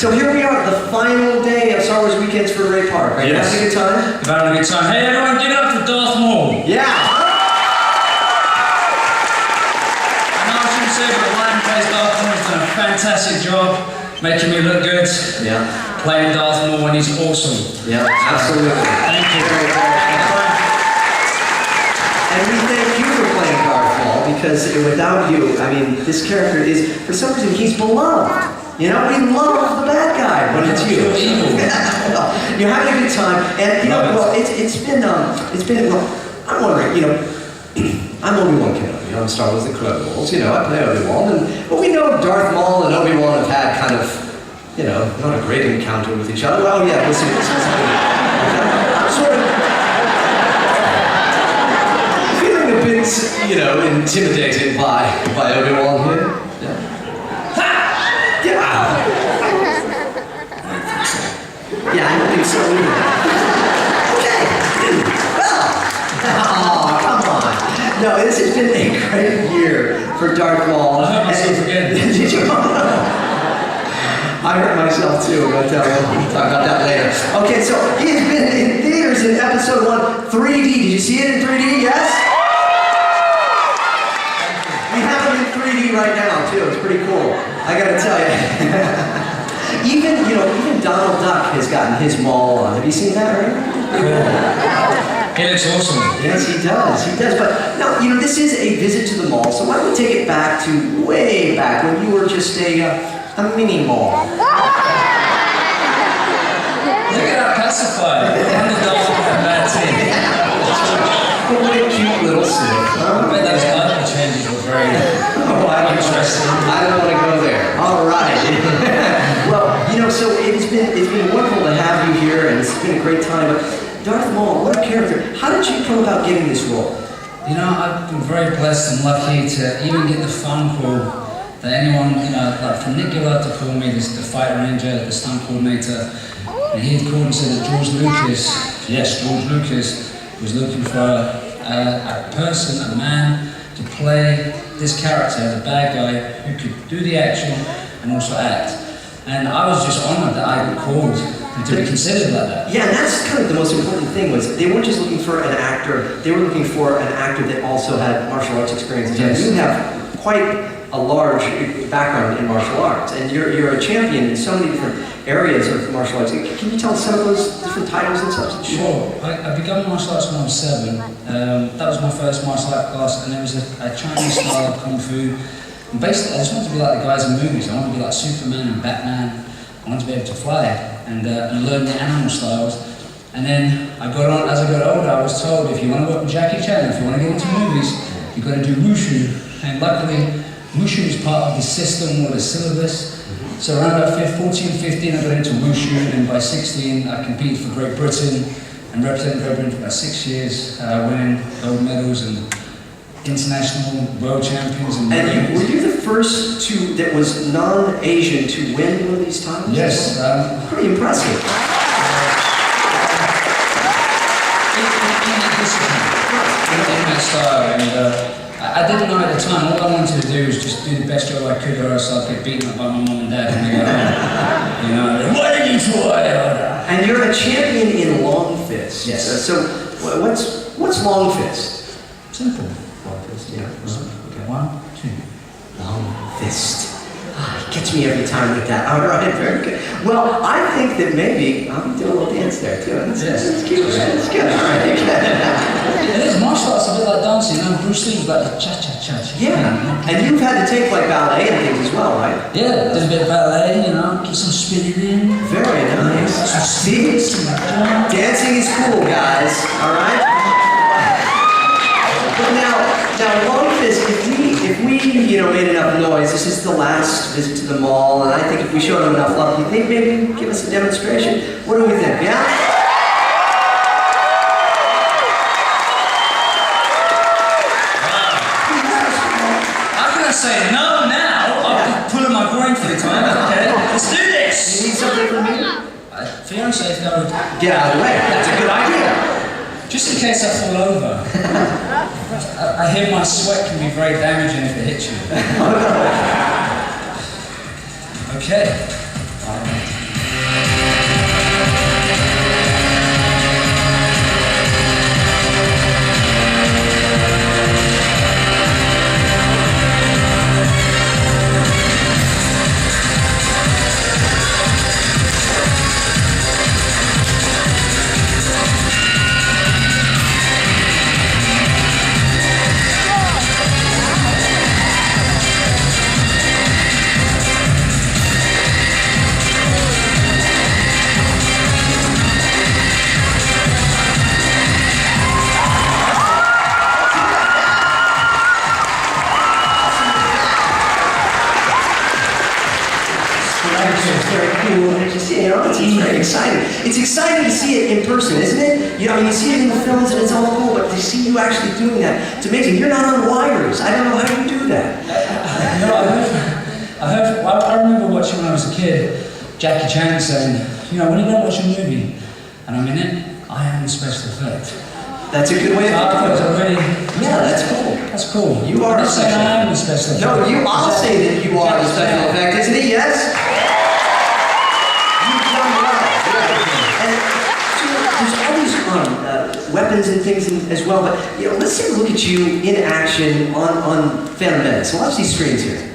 So here we are, the final day of Star Wars Weekends for Ray Park. Right? Yes. Having a good time? We've had a good time. Hey everyone, give it up for Darth Maul. Yeah. I know I shouldn't say, but Ryan plays Darth Maul. He's done a fantastic job making me look good. Yeah. Playing Darth Maul when he's awesome. Yeah, absolutely. Thank you. And we thank you for playing Darth Maul, because without you, I mean, this character is, for some reason, he's beloved. You know, we love the bad guy when it's you. You're having a good time, and you know, well, it's been, well, I'm wondering, you know, I'm Obi-Wan Kenobi, you know, I'm Star Wars: The Clone Wars, you know, I play Obi-Wan, but we know Darth Maul and Obi-Wan have had kind of, you know, not a great encounter with each other. Oh yeah, listen, I'm sort of feeling a bit, you know, intimidated by Obi-Wan here. Yeah, I don't think so either. Okay. Well, oh, come on. No, this has been a great year for Darth Maul. I hope myself again. Did you? I hurt myself too, but we'll talk about that later. Okay, so he has been in theaters in episode 1, 3D. Did you see it in 3D? Yes? We have him in 3D right now too. It's pretty cool. I gotta tell you. Even Donald Duck has gotten his Maul on. Have you seen that, right? Cool. He looks awesome. Yes, he does. He does. But no, you know, this is a visit to the mall. So why don't we take it back to way back when you were just a mini mall? Look at that pacifier. I'm the dog of that team. What a cute little snake. I bet those diaper changes were very interesting. I don't want to go there. All right. Well, you know, so it's been wonderful to have you here, and it's been a great time. But Darth Maul, what a character! How did you come about getting this role? You know, I've been very blessed and lucky to even get the phone call that anyone, you know, like from Nick Gillard to call me, the fight ranger, the stunt coordinator, and he had called and said that George Lucas was looking for a person, a man, to play this character, the bad guy, who could do the action and also act. And I was just honored that I got called and to be considered like that. Yeah, and that's kind of the most important thing, was they weren't just looking for an actor, they were looking for an actor that also had martial arts experience. Yes. And you have quite a large background in martial arts, and you're a champion in so many different areas of martial arts. Can you tell us some of those different titles and such? Sure. I began martial arts when I was 7. That was my first martial art class, and it was a Chinese style of Kung Fu. And basically, I just wanted to be like the guys in movies. I wanted to be like Superman and Batman. I wanted to be able to fly and learn the animal styles. And then as I got older, I was told, if you want to work with Jackie Chan, if you want to get into movies, you've got to do Wushu. And luckily, Wushu is part of the system or the syllabus. So around about 14, 15, I got into Wushu, and by 16, I competed for Great Britain and represented Great Britain for about 6 years, winning gold medals and international world champions. And were you the first that was non-Asian to win one of these titles? Yes. Pretty impressive. In that style, and I didn't know at the time. All I wanted to do was just do the best job I could, or else I'd get beaten up by my mom and dad when they got home. You know, what did you try? And you're a champion in Long Fist. Yes. So what's Long Fist? Simple. Long Fist, yeah. Okay. 1, 2. Long Fist. It gets me every time with that. All right, very good. Well, I think that maybe I'm doing a little dance there too. That's cute. That's good. All right, It is martial arts, a bit like dancing. You know, Bruce Lee was like the cha-cha-cha. Yeah, and you've had to take like ballet and things as well, right? Yeah, there's a bit of ballet, you know, get some spinning in. Very nice. See, dancing is cool, guys. All right. But now, Long Fist, if we made enough noise, this is the last visit to the mall, and I think if we showed them enough love, you think maybe give us a demonstration? What do we think? Yeah. Say no now. I'm pulling my groin for the time. Okay, let's do this. You need something from me? Fiance, if I would get out of the way. That's a good idea. Just in case I fall over. I hear my sweat can be very damaging if it hits you. Okay. exciting. It's exciting to see it in person, isn't it? You know, you see it in the films and it's all cool, but to see you actually doing that, it's amazing. You're not on wires. I don't know how you do that. I remember watching when I was a kid, Jackie Chan saying, you know, when you go watch a movie, and I'm in it, I am a special effect. That's a good way of thinking about it. Yeah, that's cool. That's cool. You are a special effect. I am a special effect. No, I'll say that you are a special effect, isn't it? Yes? You've done well. And there's all these weapons and things as well, but you know, let's take a look at you in action on Phantom Menace. Watch these screens here.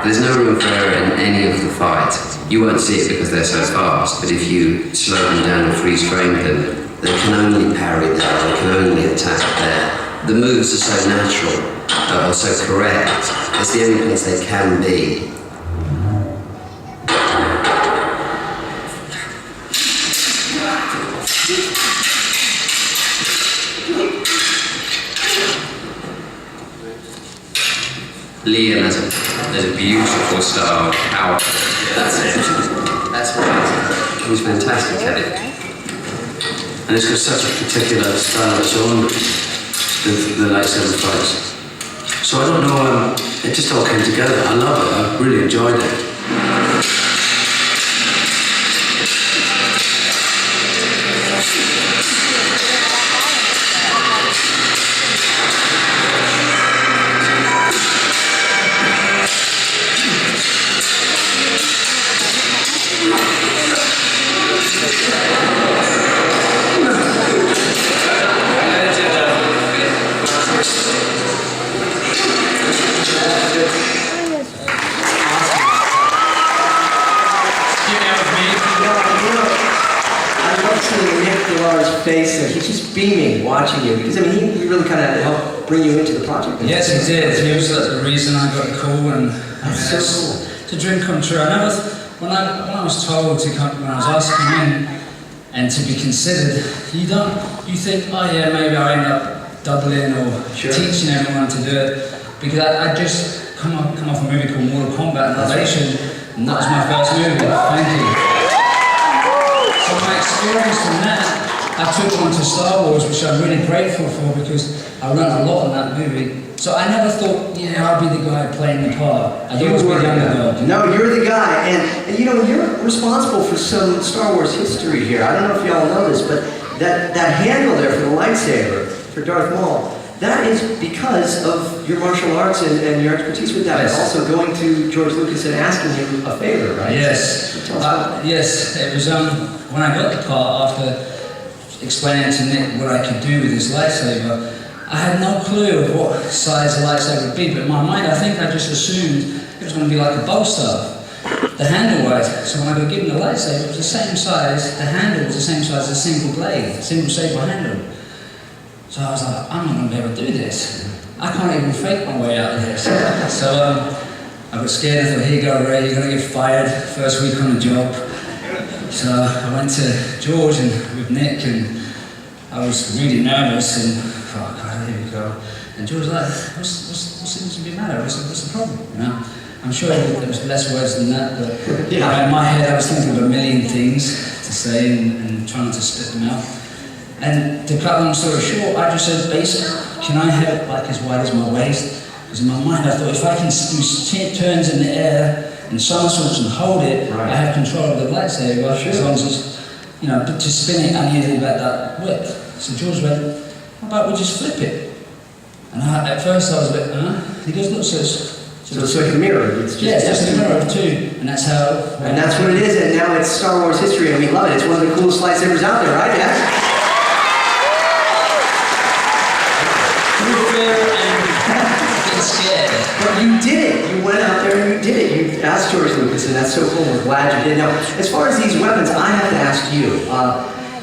There's no room for error in any of the fights. You won't see it because they're so fast, but if you slow them down and freeze frame them, they can only parry there, they can only attack there. The moves are so natural, or so correct, it's the only place they can be. Liam has a beautiful style, power. That's it. That's right. He's fantastic at it. And it's got such a particular style of song, the lightsaber fights. So I don't know, it just all came together. I love it, I really enjoyed it. Face and he's just beaming watching you because I mean he really kind of helped bring you into the project. Yes, he did. He was the reason I got the call, and that's so cool. It's a dream come true. I never, when I was told to come, when I was asking in and to be considered, you think, oh yeah, maybe I'll end up doubling or teaching everyone to do it, because I just come off a movie called Mortal Kombat Annihilation, and that was my first movie. Thank you. So my experience from that, I took on to Star Wars, which I'm really grateful for because I learned a lot in that movie. So I never thought, yeah, I'll be the guy playing the part. I'd always be the underdog. No, you're the guy, and you know, you're responsible for some Star Wars history here. I don't know if y'all know this, but that handle there for the lightsaber, for Darth Maul, that is because of your martial arts and your expertise with that. Yes. And also going to George Lucas and asking him a favor, right? Yes. Yes, it was when I got the part after explaining to Nick what I could do with this lightsaber, I had no clue of what size the lightsaber would be, but in my mind I think I just assumed it was going to be like a bow staff, the handle-wise. So when I got given the lightsaber, it was the same size, the handle was the same size as a single blade, a single saber handle. So I was like, I'm not going to be able to do this. I can't even fake my way out of this. So I got scared. I thought, here you go, Ray, you're going to get fired first week on the job. So I went to George and with Nick, and I was really nervous, and oh God, here we go. And George was like, what seems to be the matter? What's the problem? You know, I'm sure there was less words than that, but yeah. In my head I was thinking of a million things to say and trying to spit them out. And to cut a long story short, I just said, basically, can I have it like as wide as my waist? Because in my mind I thought, if I can do turns in the air and somersaults and hold it, I have control of the lightsaber, as long as it's, you know, but to spin it, I needed about that width. So George went, how about we just flip it? And at first I was a bit, He goes, look, so it's like a mirror. It's just, yeah, it's just a mirror of two, and that's how... And that's what it is, and now it's Star Wars history, and we love it. It's one of the coolest lightsabers out there, right? Yes? Scared. But you did it. You went out there and you did it. You asked George Lucas, and that's so cool. We're glad you did. Now, as far as these weapons, I have to ask you.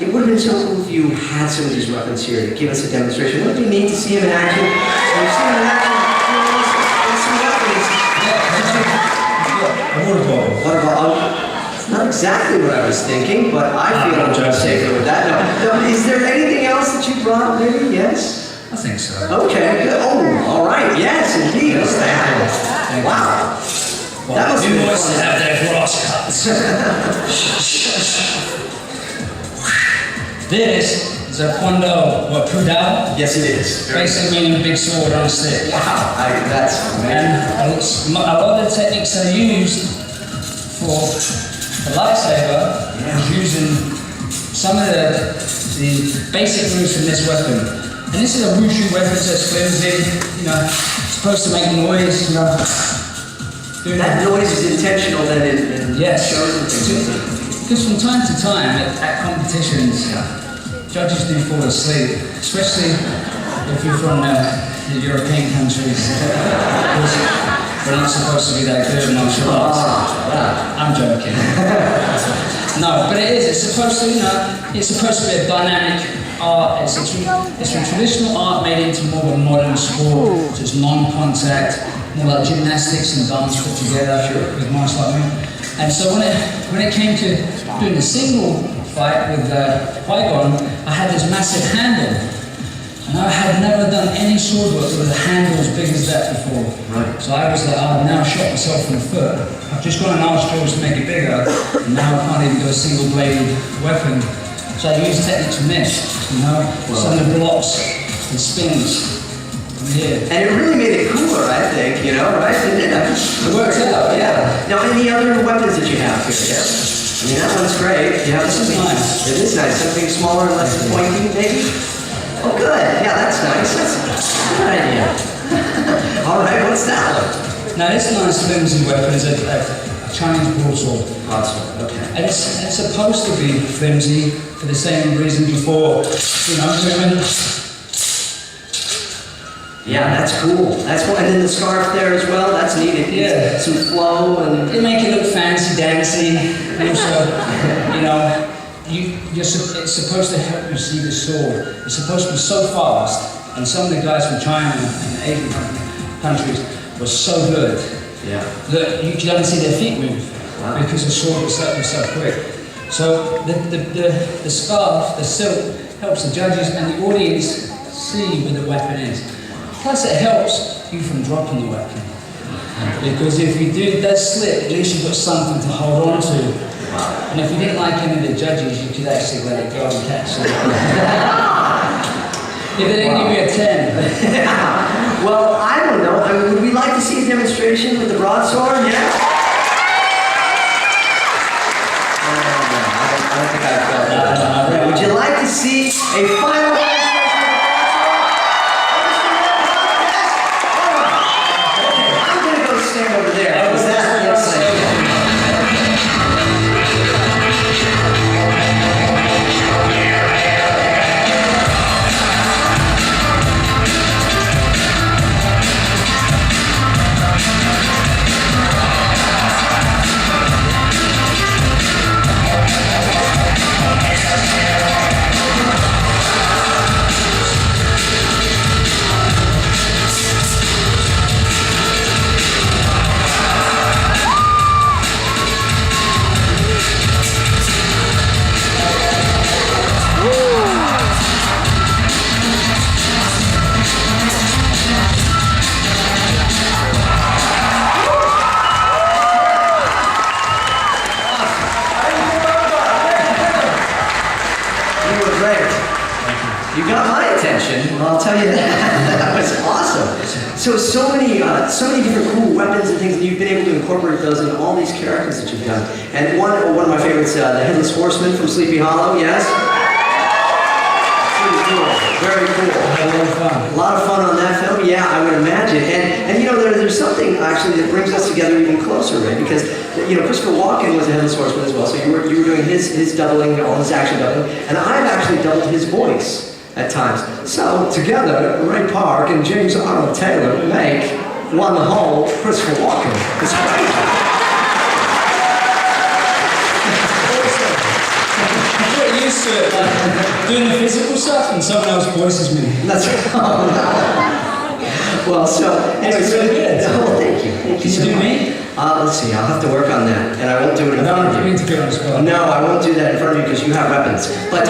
It would have been so cool if you had some of these weapons here to give us a demonstration. Wouldn't it be neat to see them in action? We've seen them in action. Some weapons. A water bottle. Water bottle. It's not exactly what I was thinking, but I feel I'm just safer with that. No, is there anything else that you brought, maybe? Yes? I think so. Okay, good. Oh, all right. Yes, indeed. Wow. That must have you been boys fun. have their grass cuts. This is a Kwando, or Pudao, Yes, it is. basically meaning big sword on a stick. Wow, that's amazing. And a lot of the techniques I used for the lightsaber is using some of the basic moves from this weapon. And this is a wushu weapon, so it's flimsy, you know, it's supposed to make noise, you know. That noise is intentional then in Yes. shows and things. Because from time to time at competitions, judges do fall asleep, especially if you're from the European countries. Because we're not supposed to be that good at martial arts. I'm joking. No, but it is. It's supposed to, you know, it's supposed to be a dynamic art. It's a traditional art made into more of a modern sport. So it's non-contact, more like gymnastics and dance put together with martial art movement. And so when it came to doing the single fight with Qui-Gon, I had this massive handle. And I had never done any sword work with a handle as big as that before. Right. So I was like, I've now shot myself in the foot. I've just got an arch to make it bigger, and now I can't even do a single bladed weapon. So I use techniques from this, you know, some of the blocks and spins. Yeah. And it really made it cooler, I think, you know, right? It worked out, yeah. Now, any other weapons that you have here? Yeah. I mean, that one's great. You have This is something- nice. It is nice. Something smaller and less pointy, maybe? Oh, good. Yeah, that's nice. That's a good idea. All right, what's that one? Now this nice flimsy weapon is a Chinese broadsword. Broadsword, okay. And it's supposed to be flimsy for the same reason before, you know, women. Yeah, that's cool. That's cool. And then the scarf there as well. That's neat. It Yeah. some flow and. They make it look fancy dancy. And also, you know, it's supposed to help you see the sword. It's supposed to be so fast. And some of the guys from China and Asian countries were so good Yeah. that you could only see their feet move Wow. because the sword was so quick. So the scarf, the silk, helps the judges and the audience see where the weapon is. Plus it helps you from dropping the weapon. Because if you does slip, at least you've got something to hold on to. And if you didn't like any of the judges, you could actually let it go and catch it. If they didn't give you a 10. Well, I don't know. I mean, would we like to see a demonstration with the broadsword? Yeah? I don't think I felt that. No. Would you like to see a final demonstration with the broadsword? Okay, I'm going to go stand over there. Because that looks like... You got my attention, I'll tell you that. That was awesome. So many different cool weapons and things, and you've been able to incorporate those in all these characters that you've done. And one of my favorites, the Headless Horseman from Sleepy Hollow, yes? Pretty cool, very cool. Had a lot of fun. A lot of fun on that film, yeah, I would imagine. And you know, there's something actually that brings us together even closer, right? Because, you know, Christopher Walken was a Headless Horseman as well, so you were doing his doubling, all his action doubling, and I've actually doubled his voice at times. So, together, Ray Park and James Arnold Taylor make one the whole Christopher Walken. It's crazy. I get used to it, like doing the physical stuff and someone else voices me. That's well, so anyway, That's really good. Oh, thank you. Thank Can so you do much. me? Let's see. I'll have to work on that, and I won't do it in No, front I of mean you. to be on the spot. No, I won't do that in front of you because you have weapons. But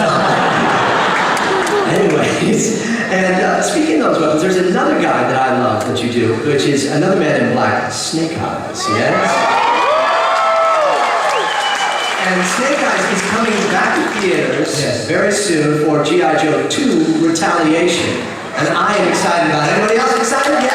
anyways, and speaking between those weapons, there's another guy that I love that you do, which is another Man in Black, Snake Eyes, yes? And Snake Eyes is coming back to theaters very soon for G.I. Joe 2 Retaliation. And I am excited about it. Anybody else excited? Yes?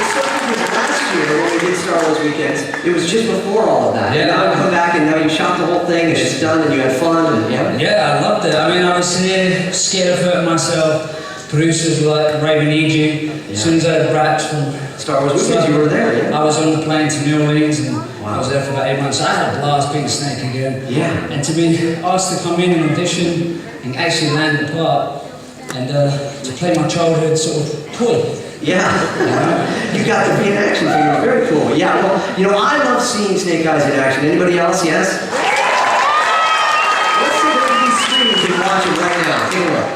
It's so good because last year when we did Star Wars Weekends, it was just before all of that. Yeah. And now you come back and now you shot the whole thing and it's done and you had fun and Yeah, I loved it. I mean, I was here scared of hurting myself. Producers were like Raven Eugene. As soon as I had Brax from Star Wars Weekends, you were there, yeah? I was on the plane to New Orleans and I was there for about 8 months. I had a blast being Snake again. Yeah. And to be asked to come in and audition and actually land the part and to play my childhood sort of toy. Yeah. You got to be in action figure. Very cool. Yeah, well, you know, I love seeing Snake Eyes in action. Anybody else? Yes? Let's see if these screens you can watch it right now. Take a look.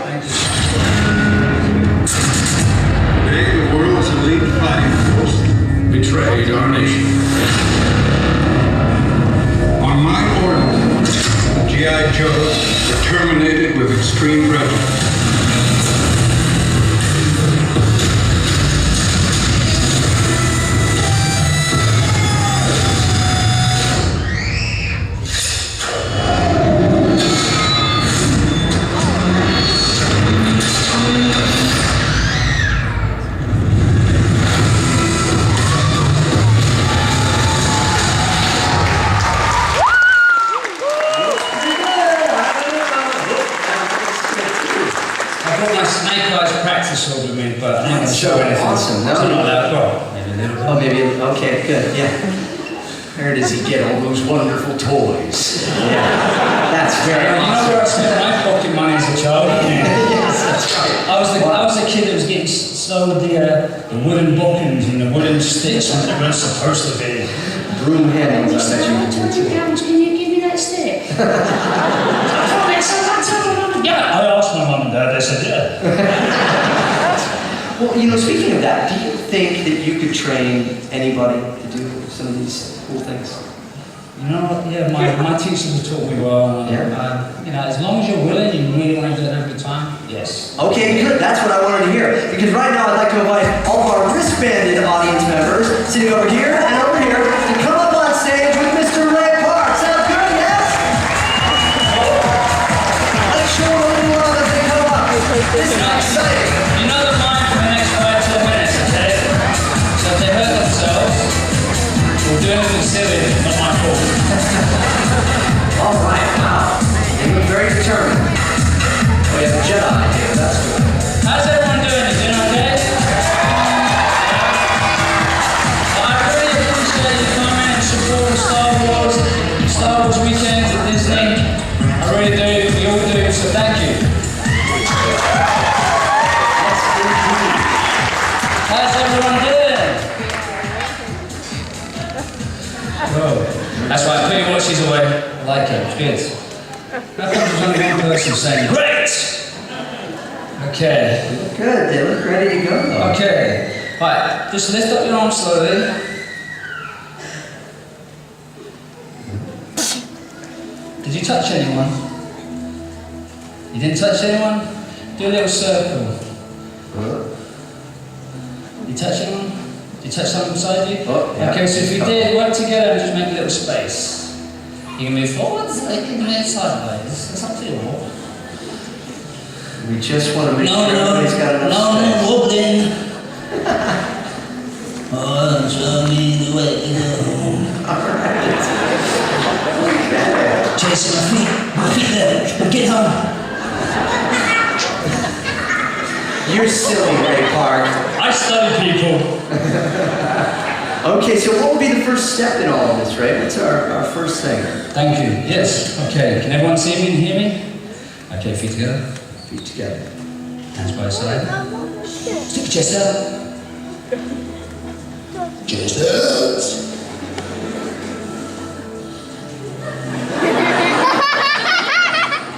Today, the world's elite fighting force betrayed our nation. On my orders, G.I. Joes were terminated with extreme prejudice. Awesome. No? Oh, maybe. Okay, good. Yeah. Where does he get all those wonderful toys? Yeah. That's very awesome. You know where I spent my pocket money as a child? Yes, that's right. I was the kid that was getting sold the wooden bookings and the wooden sticks and it was supposed to be. Broom handles, I bet you would do too. £20, can you give me that stick? Yeah, I asked my mum and dad, they said yeah. Well, you know, speaking of that, do you think that you could train anybody to do some of these cool things? You know what, yeah, my teachers have taught me well. You know, as long as you're willing and you really want to do it every time, yes. Okay, good. That's what I wanted to hear. Because right now I'd like to invite all of our wristbanded audience members sitting over here and over here to come up on stage with Mr. Ray Park. Sounds good, yes? Let's show them a little love as they come up. This is exciting. You know the line for the next 5 to 10 minutes, okay? So if they hurt themselves, we'll do anything silly, not my fault. All right, wow. They look very determined. We have a Jedi here, that's good. How's everyone doing? You doing okay? Well, I really appreciate you coming and supporting Star Wars Weekends at Disney. I really do, we all do, so thank you. How's everyone doing? Oh, that's right, put your watches away. I like it, it's good. How come there's only one person saying, great! Okay. They look good, they look ready to go though. Okay. Right, just lift up your arms slowly. Did you touch anyone? You didn't touch anyone? Do a little circle. You touch anyone? Did you touch someone beside you? Oh, yeah. Okay, so if you did, work together and just make a little space. You can move forwards, you can move sideways. It's up to you. We just want to make sure everybody's got enough space. wobbling. Oh, show me the way to go home. Okay. Chasing my feet there. Get home. You're silly, Ray Park. I study people. Okay, so what would be the first step in all of this, Ray? What's our first thing? Thank you. Yes. Okay. Can everyone see me and hear me? Okay, feet together. Feet together. Hands by your side. Stick your chest out. Chest out.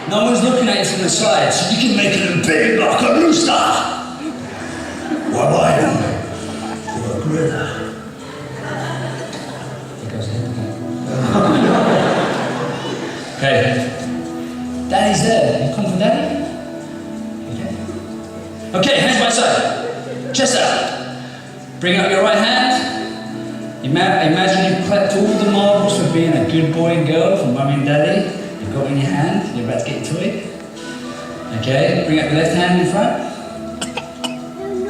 No one's looking at you from the side, so you can make it big like a rooster. While I am a gorilla. Okay. Daddy's there. You come from Daddy? Okay. Okay, hands by side. Chest out. Bring out your right hand. Imagine you've collected all the marbles for being a good boy and girl from mummy and daddy. You've got it in your hand. You're about to get into it. Okay, bring up your left hand in front.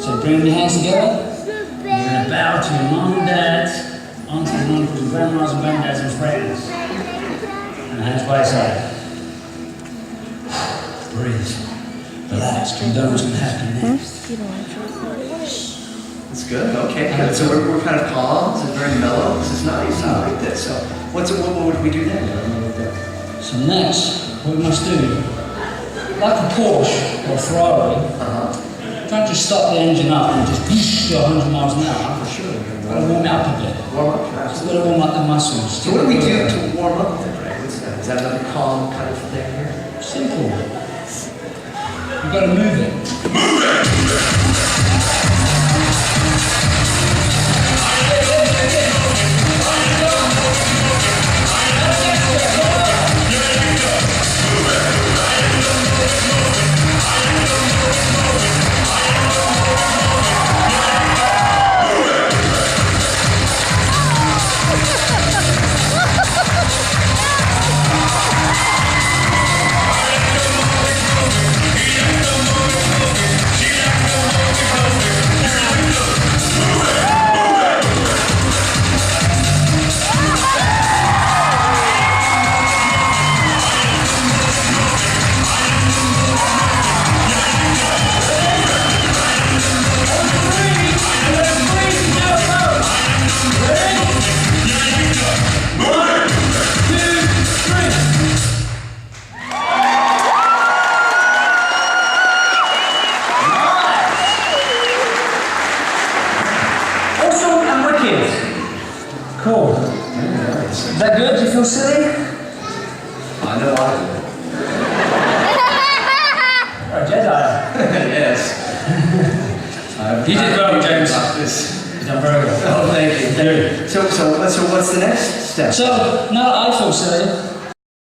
So bring your hands together. You're going to bow to your mum and dad, aunties and uncles and grandmas and granddads and friends. And hands by your side. Breathe. Relax. You know what's going to happen next. It's good. Okay, good. So we're kind of calm. This is very mellow. This is nice. I like this. So what would we do then? So next, what we must do, like a Porsche or a Ferrari, don't just start the engine up and just go 100 miles an hour. For sure. Gotta warm it up a bit. Warm up. Just gotta warm up the muscles. So what do we do to warm up then, right? What's that? Is that another calm kind of thing here? Simple. You've got to move it. Cool. Is that good? Do you feel silly? I know I do. You're a Jedi. Yes. You did well, James. This. You've done very well. Oh, thank you. Very good. So what's the next step? So, now that I feel silly,